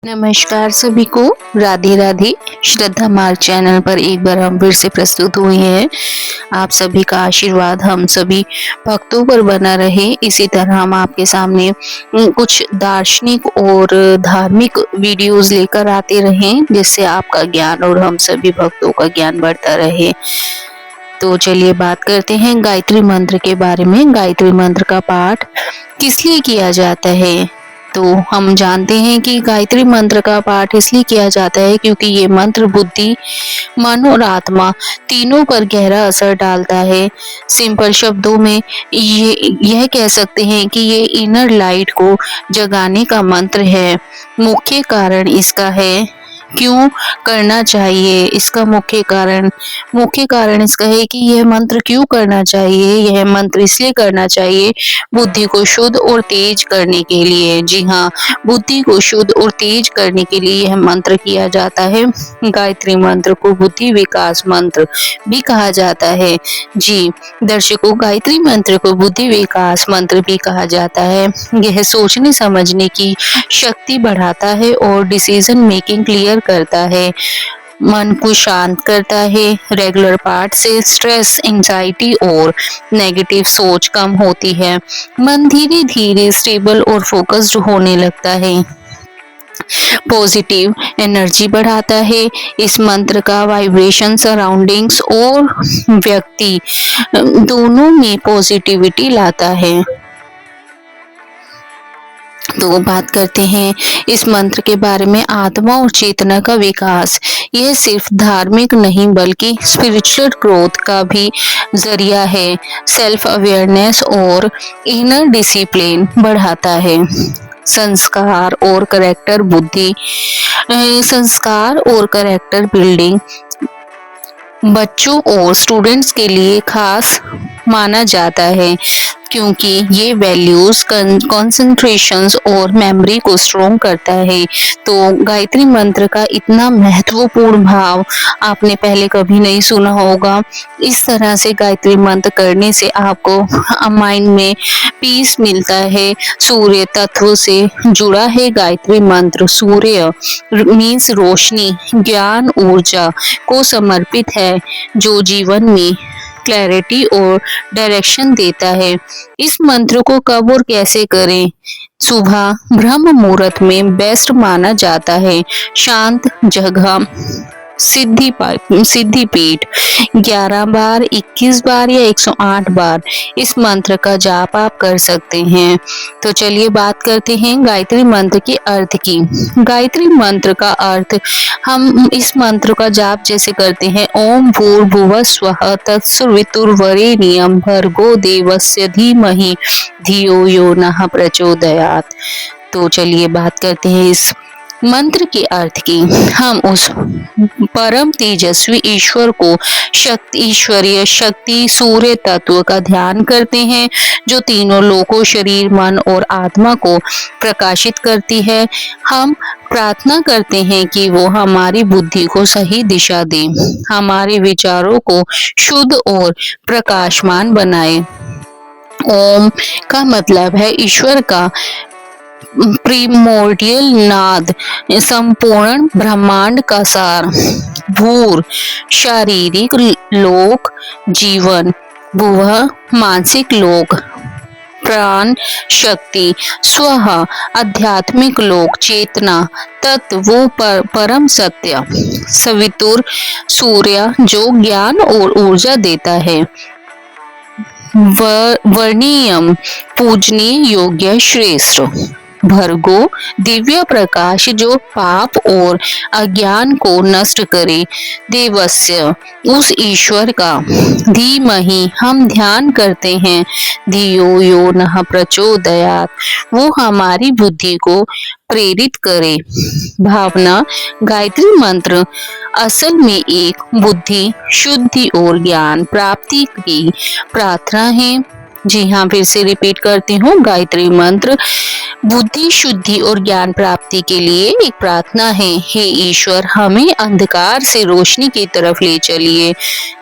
नमस्कार सभी को। राधे राधे। श्रद्धा मार्ग चैनल पर एक बार हम फिर से प्रस्तुत हुए हैं। आप सभी का आशीर्वाद हम सभी भक्तों पर बना रहे। इसी तरह हम आपके सामने कुछ दार्शनिक और धार्मिक वीडियोस लेकर आते रहें, जिससे आपका ज्ञान और हम सभी भक्तों का ज्ञान बढ़ता रहे। तो चलिए बात करते हैं गायत्री मंत्र के बारे में। गायत्री मंत्र का पाठ किस लिए किया जाता है? तो हम जानते हैं कि गायत्री मंत्र का पाठ इसलिए किया जाता है क्योंकि ये मंत्र बुद्धि, मन और आत्मा तीनों पर गहरा असर डालता है। सिंपल शब्दों में यह कह सकते हैं कि ये इनर लाइट को जगाने का मंत्र है। मुख्य कारण इसका है क्यों करना चाहिए। इसका मुख्य कारण इसका है कि यह मंत्र क्यों करना चाहिए। यह मंत्र इसलिए करना चाहिए बुद्धि को शुद्ध और तेज करने के लिए। जी हाँ, बुद्धि को शुद्ध और तेज करने के लिए यह मंत्र किया जाता है। गायत्री मंत्र को बुद्धि विकास मंत्र भी कहा जाता है। जी दर्शकों, गायत्री मंत्र को बुद्धि विकास मंत्र भी कहा जाता है। यह सोचने समझने की शक्ति बढ़ाता है और डिसीजन मेकिंग क्लियर करता है, मन को शांत करता है। रेगुलर पाठ से स्ट्रेस, एंजाइटी और नेगेटिव सोच कम होती है। मन धीरे धीरे स्टेबल और फोकस्ड होने लगता है। पॉजिटिव एनर्जी बढ़ाता है। इस मंत्र का वाइब्रेशन सराउंडिंग्स और व्यक्ति दोनों में पॉजिटिविटी लाता है। तो बात करते हैं इस मंत्र के बारे में। आत्मा और चेतना का विकास, यह सिर्फ धार्मिक नहीं बल्कि स्पिरिचुअल ग्रोथ का भी जरिया है। सेल्फ अवेयरनेस और इनर डिसिप्लिन बढ़ाता है। संस्कार और करेक्टर बिल्डिंग बच्चों और स्टूडेंट्स के लिए खास माना जाता है क्योंकि ये वैल्यूज, कॉन्सेंट्रेशंस और मेमोरी को स्ट्रॉन्ग करता है। तो गायत्री मंत्र का इतना महत्वपूर्ण भाव आपने पहले कभी नहीं सुना होगा। इस तरह से गायत्री मंत्र करने से आपको माइंड में पीस मिलता है। सूर्य तत्व से जुड़ा है गायत्री मंत्र। सूर्य मीन्स रोशनी, ज्ञान, ऊर्जा को समर्पित है, जो जीवन में क्लैरिटी और डायरेक्शन देता है। इस मंत्र को कब और कैसे करें? सुबह ब्रह्म मुहूर्त में बेस्ट माना जाता है। शांत जगह, सिद्धि पीठ 11 बार, 21 बार या 108 बार इस मंत्र का जाप आप कर सकते हैं। तो चलिए बात करते हैं गायत्री मंत्र के अर्थ की। गायत्री मंत्र का अर्थ, हम इस मंत्र का जाप जैसे करते हैं, ओम भूर्भुवः स्वः तत्सवितुर्वरेण्यं भर्गो देवस्य धीमहि धियो यो नः प्रचोदयात्। तो चलिए बात करते हैं इस मंत्र के अर्थ की। हम उस परम तेजस्वी ईश्वर को ईश्वरीय शक्ति सूर्य तत्व का ध्यान करते हैं, जो तीनों लोकों, शरीर, मन और आत्मा को प्रकाशित करती है। हम प्रार्थना करते हैं कि वो हमारी बुद्धि को सही दिशा दे, हमारे विचारों को शुद्ध और प्रकाशमान बनाए। ओम का मतलब है ईश्वर का प्रिमोर्डियल नाद, संपूर्ण ब्रह्मांड का सार। भूर शारीरिक लोक जीवन, भुवः मानसिक लोक, प्राण शक्ति, स्वः आध्यात्मिक लोक चेतना, तत्व वो परम सत्य, सवितुर सूर्य जो ज्ञान और ऊर्जा देता है, वर्णीयम पूजनीय योग्य श्रेष्ठ, भर्गो दिव्य प्रकाश जो पाप और अज्ञान को नष्ट करे, देवस्य उस ईश्वर का, धीमहि हम ध्यान करते हैं, धियो यो नः प्रचोदयात् वो हमारी बुद्धि को प्रेरित करे। भावना, गायत्री मंत्र असल में एक बुद्धि शुद्धि और ज्ञान प्राप्ति की प्रार्थना है। जी हाँ, फिर से रिपीट करती हूँ। गायत्री मंत्र बुद्धि शुद्धि और ज्ञान प्राप्ति के लिए एक प्रार्थना है। हे ईश्वर, हमें अंधकार से रोशनी की तरफ ले चलिए।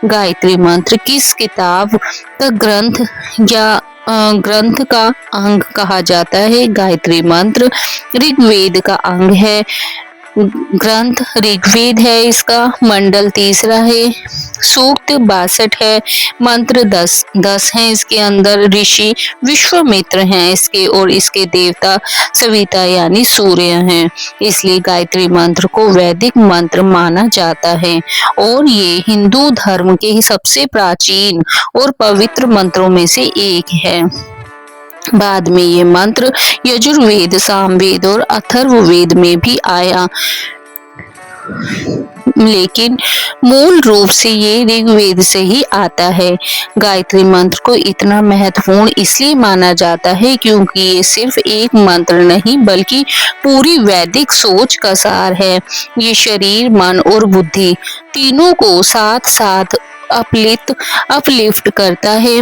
गायत्री मंत्र किस किताब का ग्रंथ या ग्रंथ का अंग कहा जाता है। गायत्री मंत्र ऋग्वेद का अंग है। ग्रंथ ऋग्वेद है, इसका मंडल 3 है, सूक्त 62 है, मंत्र 10 है। इसके अंदर ऋषि विश्वामित्र हैं इसके, और इसके देवता सविता यानी सूर्य हैं। इसलिए गायत्री मंत्र को वैदिक मंत्र माना जाता है और ये हिंदू धर्म के सबसे प्राचीन और पवित्र मंत्रों में से एक है। बाद में ये मंत्र यजुर्वेद, सामवेद और अथर्ववेद में भी आया, लेकिन मूल रूप से ये ऋग्वेद से ही आता है। गायत्री मंत्र को इतना महत्वपूर्ण इसलिए माना जाता है क्योंकि ये सिर्फ एक मंत्र नहीं बल्कि पूरी वैदिक सोच का सार है। ये शरीर, मन और बुद्धि तीनों को साथ साथ अपलिफ्ट करता है।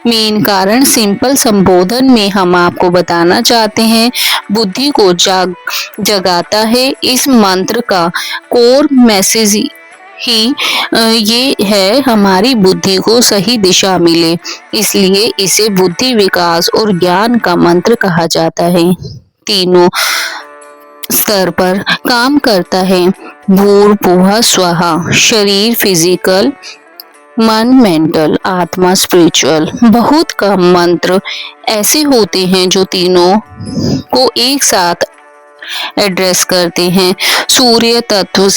मेन कारण सिंपल संबोधन में हम आपको बताना चाहते हैं, बुद्धि को जगाता है। इस मंत्र का कोर मैसेज ही ये है हमारी बुद्धि को सही दिशा मिले, इसलिए इसे बुद्धि विकास और ज्ञान का मंत्र कहा जाता है। तीनों स्तर पर काम करता है। भूर्भुवः स्वः, शरीर फिजिकल, मन मेंटल, आत्मा स्पिरिचुअल। बहुत कम मंत्र ऐसे होते हैं जो तीनों को एक साथ एड्रेस करते हैं। सूर्य तत्व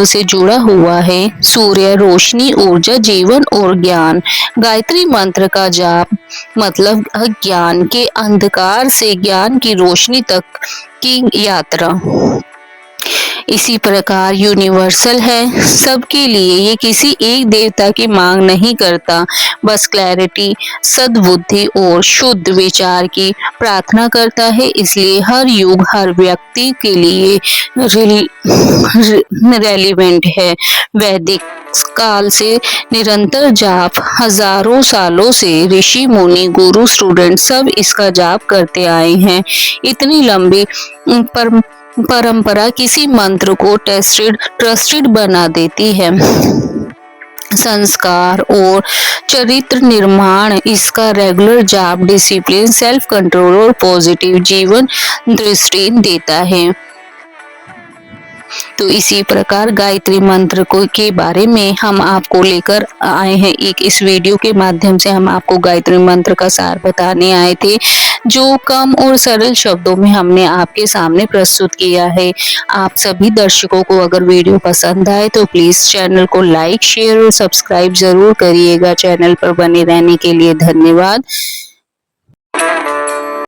से जुड़ा हुआ है। सूर्य रोशनी, ऊर्जा, जीवन और ज्ञान। गायत्री मंत्र का जाप मतलब अज्ञान के अंधकार से ज्ञान की रोशनी तक की यात्रा। इसी प्रकार यूनिवर्सल है सबके लिए, ये किसी एक देवता की मांग नहीं करता, बस क्लैरिटी, सद्बुद्धि और शुद्ध विचार की प्रार्थना करता है। इसलिए हर युग, हर व्यक्ति के लिए रेलिवेंट है। वैदिक काल से निरंतर जाप, हजारों सालों से ऋषि मुनि, गुरु, स्टूडेंट सब इसका जाप करते आए हैं। इतनी लंबी परंपरा किसी मंत्र को ट्रस्टेड बना देती है। संस्कार और चरित्र निर्माण, इसका रेगुलर जाप डिसिप्लिन, सेल्फ कंट्रोल और पॉजिटिव जीवन दृष्टि देता है। तो इसी प्रकार गायत्री मंत्र के बारे में हम आपको लेकर आए हैं। इस वीडियो के माध्यम से हम आपको गायत्री मंत्र का सार बताने आए थे, जो कम और सरल शब्दों में हमने आपके सामने प्रस्तुत किया है। आप सभी दर्शकों को अगर वीडियो पसंद आए तो प्लीज चैनल को लाइक, शेयर और सब्सक्राइब जरूर करिएगा। चैनल पर बने रहने के लिए धन्यवाद।